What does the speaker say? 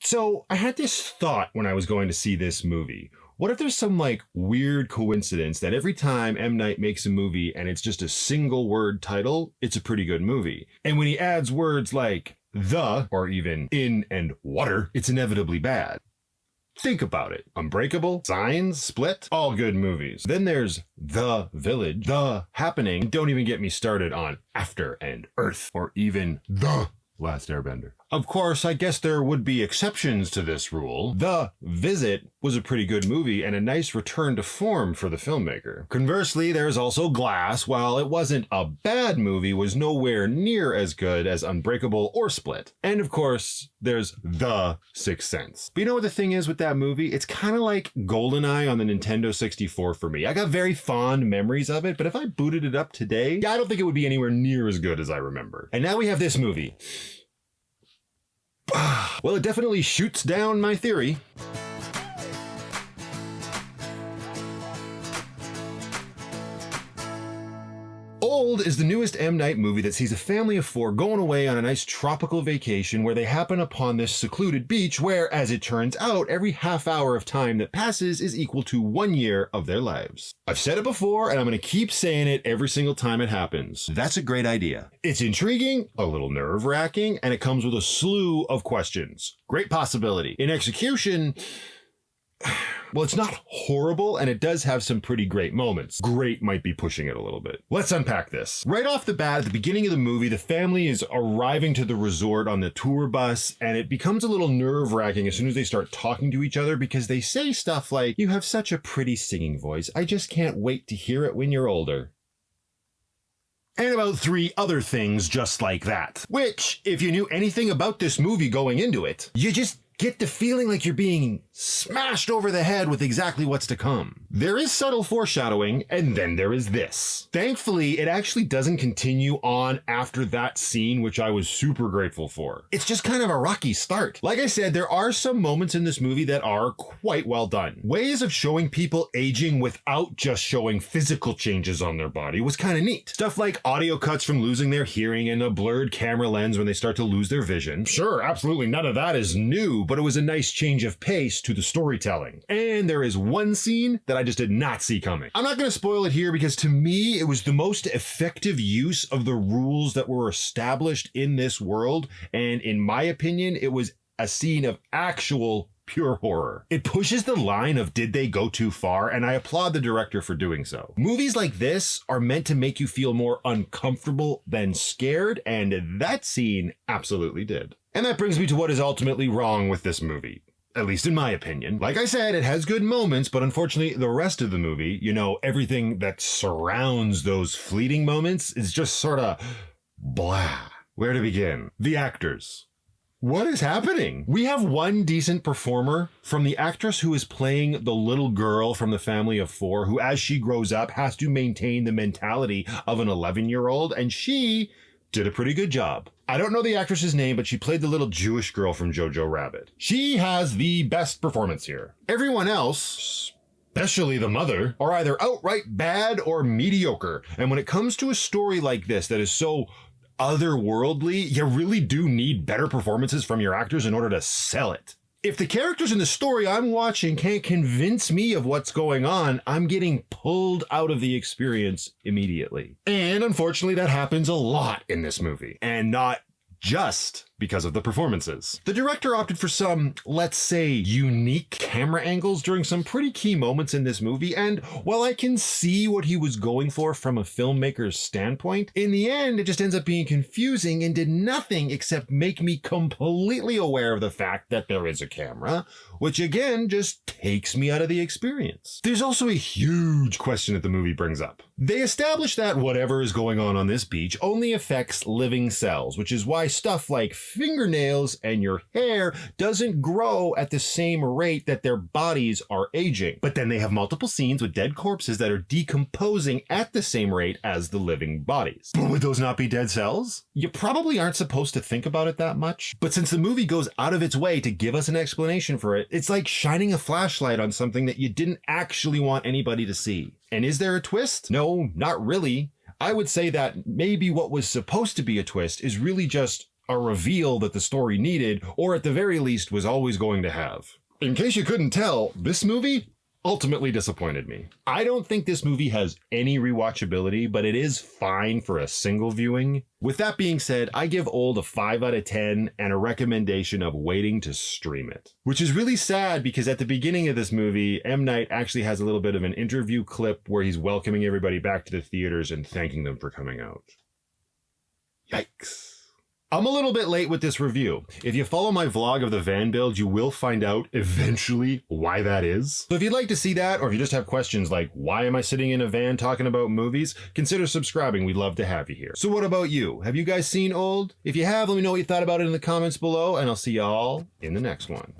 So I had this thought when I was going to see this movie. What if there's some like weird coincidence that every time M. Night makes a movie and it's just a single word title, it's a pretty good movie. And when he adds words like the, or even in and water, it's inevitably bad. Think about it. Unbreakable, Signs, Split, all good movies. Then there's The Village, The Happening. Don't even get me started on After and Earth, or even The Last Airbender. Of course, I guess there would be exceptions to this rule. The Visit was a pretty good movie and a nice return to form for the filmmaker. Conversely, there's also Glass. While it wasn't a bad movie, was nowhere near as good as Unbreakable or Split. And of course, there's The Sixth Sense. But you know what the thing is with that movie? It's kind of like GoldenEye on the Nintendo 64 for me. I got very fond memories of it, but if I booted it up today, I don't think it would be anywhere near as good as I remember. And now we have this movie. Well, it definitely shoots down my theory. Old is the newest M. Night movie that sees a family of four going away on a nice tropical vacation where they happen upon this secluded beach where, as it turns out, every half hour of time that passes is equal to 1 year of their lives. I've said it before, and I'm going to keep saying it every single time it happens. That's a great idea. It's intriguing, a little nerve-wracking, and it comes with a slew of questions. Great possibility. In execution, well, it's not horrible, and it does have some pretty great moments. Great might be pushing it a little bit. Let's unpack this. Right off the bat, at the beginning of the movie, the family is arriving to the resort on the tour bus, and it becomes a little nerve-wracking as soon as they start talking to each other because they say stuff like, "You have such a pretty singing voice. I just can't wait to hear it when you're older." And about 3 other things just like that. Which, if you knew anything about this movie going into it, you just get the feeling like you're being smashed over the head with exactly what's to come. There is subtle foreshadowing, and then there is this. Thankfully, it actually doesn't continue on after that scene, which I was super grateful for. It's just kind of a rocky start. Like I said, there are some moments in this movie that are quite well done. Ways of showing people aging without just showing physical changes on their body was kind of neat. Stuff like audio cuts from losing their hearing and a blurred camera lens when they start to lose their vision. Sure, absolutely none of that is new, but it was a nice change of pace to the storytelling. And there is one scene that I just did not see coming. I'm not going to spoil it here because to me, it was the most effective use of the rules that were established in this world. And in my opinion, it was a scene of actual pure horror. It pushes the line of did they go too far, and I applaud the director for doing so. Movies like this are meant to make you feel more uncomfortable than scared, and that scene absolutely did. And that brings me to what is ultimately wrong with this movie. At least in my opinion. Like I said, it has good moments, but unfortunately the rest of the movie, everything that surrounds those fleeting moments is just sort of blah. Where to begin? The actors. What is happening? We have one decent performer from the actress who is playing the little girl from the family of 4, who as she grows up has to maintain the mentality of an 11-year-old, and she did a pretty good job. I don't know the actress's name, but she played the little Jewish girl from Jojo Rabbit. She has the best performance here. Everyone else, especially the mother, are either outright bad or mediocre. And when it comes to a story like this that is so otherworldly, you really do need better performances from your actors in order to sell it. If the characters in the story I'm watching can't convince me of what's going on, I'm getting pulled out of the experience immediately. And unfortunately, that happens a lot in this movie, and not just because of the performances. The director opted for some, let's say, unique camera angles during some pretty key moments in this movie, and while I can see what he was going for from a filmmaker's standpoint, in the end, it just ends up being confusing and did nothing except make me completely aware of the fact that there is a camera, which again just takes me out of the experience. There's also a huge question that the movie brings up. They establish that whatever is going on this beach only affects living cells, which is why stuff like fingernails and your hair doesn't grow at the same rate that their bodies are aging. But then they have multiple scenes with dead corpses that are decomposing at the same rate as the living bodies. But would those not be dead cells? You probably aren't supposed to think about it that much. But since the movie goes out of its way to give us an explanation for it, it's like shining a flashlight on something that you didn't actually want anybody to see. And is there a twist? No, not really. I would say that maybe what was supposed to be a twist is really just a reveal that the story needed, or at the very least was always going to have. In case you couldn't tell, this movie ultimately disappointed me. I don't think this movie has any rewatchability, but it is fine for a single viewing. With that being said, I give Old a 5 out of 10 and a recommendation of waiting to stream it. Which is really sad because at the beginning of this movie, M. Night actually has a little bit of an interview clip where he's welcoming everybody back to the theaters and thanking them for coming out. Yikes. I'm a little bit late with this review. If you follow my vlog of the van build, you will find out eventually why that is. So if you'd like to see that, or if you just have questions like, why am I sitting in a van talking about movies? Consider subscribing. We'd love to have you here. So what about you? Have you guys seen Old? If you have, let me know what you thought about it in the comments below, and I'll see y'all in the next one.